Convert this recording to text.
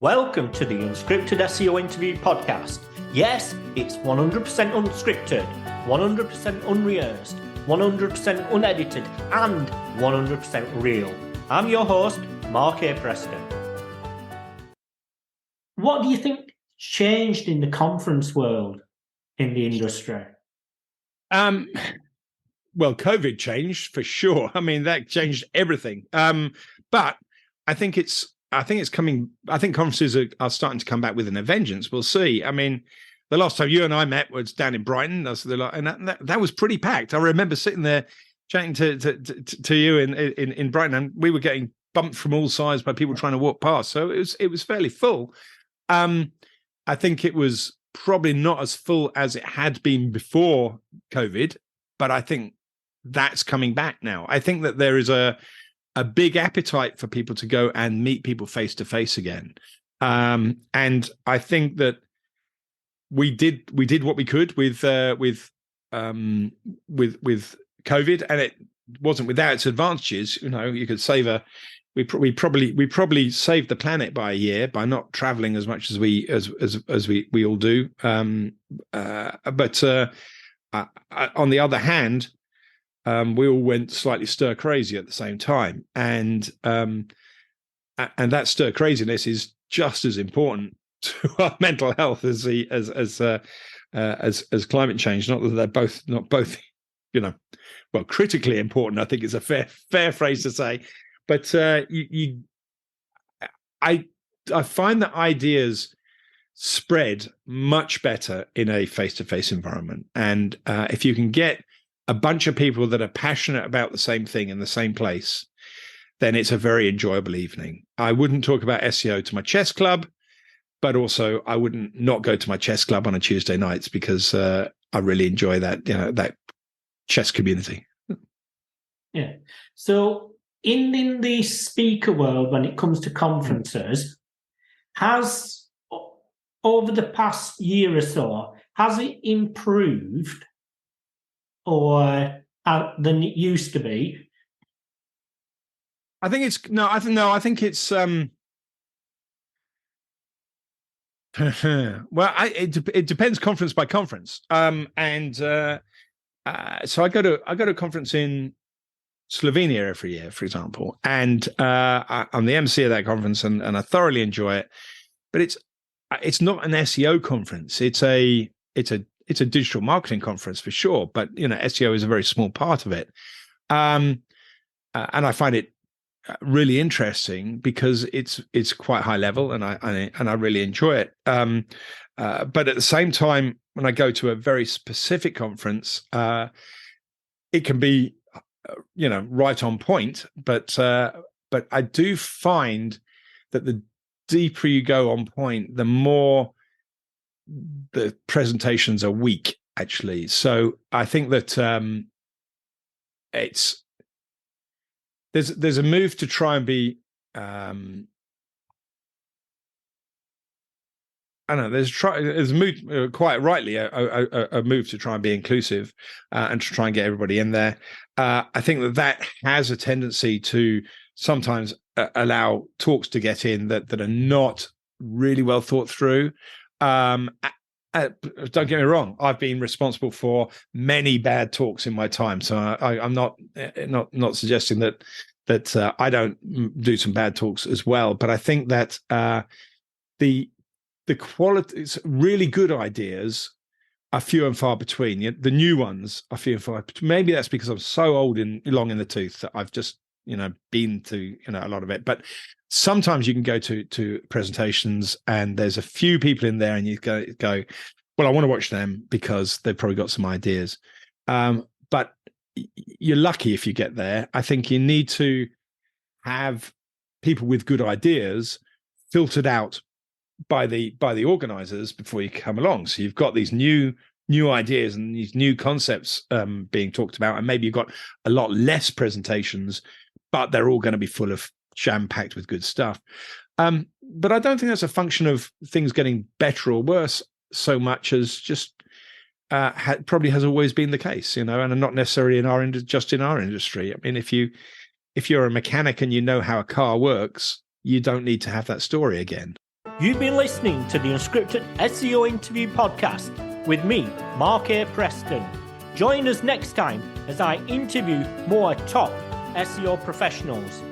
Welcome to the Unscripted SEO Interview Podcast. Yes, it's 100% unscripted, 100% unrehearsed, 100% unedited, and 100% real. I'm your host, Mark A. Preston. What do you think changed in the conference world in the industry? Well, COVID changed for sure. I mean, that changed everything. But I think it's coming. I think conferences are starting to come back with a vengeance. We'll see. I mean, the last time you and I met was down in Brighton. And that was pretty packed. I remember sitting there chatting to you in Brighton, and we were getting bumped from all sides by people trying to walk past. So it was fairly full. I think it was probably not as full as it had been before COVID, but I think that's coming back now. I think that there is a big appetite for people to go and meet people face to face again. And I think that we did what we could with COVID, and it wasn't without its advantages. You know, you could save we probably saved the planet by a year by not traveling as much as we all do. But on the other hand, we all went slightly stir crazy at the same time, and that stir craziness is just as important to our mental health as climate change. Not that they're not both, well, critically important. I think is a fair phrase to say, but I find that ideas spread much better in a face-to-face environment, and if you can get a bunch of people that are passionate about the same thing in the same place, then it's a very enjoyable evening. I wouldn't talk about SEO to my chess club, but also I wouldn't not go to my chess club on a Tuesday nights because I really enjoy that, that chess community. Yeah. So in the speaker world, when it comes to conferences, has over the past year or so, has it improved or than it used to be? I think it's well, it depends conference by conference. So I go to a conference in Slovenia every year, for example, and I'm the MC of that conference, and I thoroughly enjoy it. But it's not an SEO conference. It's a digital marketing conference for sure, but SEO is a very small part of it, and I find it really interesting because it's quite high level, and I really enjoy it. But at the same time, when I go to a very specific conference, it can be right on point. But I do find that the deeper you go on point, the more the presentations are weak, actually. So I think that there's a move to try and be there's a move, quite rightly, a move to try and be inclusive and to try and get everybody in there. I think that has a tendency to sometimes allow talks to get in that are not really well thought through. Don't get me wrong, I've been responsible for many bad talks in my time, so I'm not suggesting that I don't do some bad talks as well. But I think that the quality, really good ideas are few and far between. The new ones are few and far between. Maybe that's because I'm so long in the tooth that I've just been to a lot of it. But sometimes you can go to presentations and there's a few people in there and you go, well, I want to watch them because they've probably got some ideas. But you're lucky if you get there. I think you need to have people with good ideas filtered out by the organizers before you come along. So you've got these new ideas and these new concepts being talked about, and maybe you've got a lot less presentations, but they're all going to be full of jam-packed with good stuff. But I don't think that's a function of things getting better or worse so much as just probably has always been the case, and not necessarily just in our industry. I mean, if you're a mechanic and you know how a car works, you don't need to have that story again. You've been listening to the Unscripted SEO Interview Podcast with me, Mark A. Preston. Join us next time as I interview more top SEO professionals.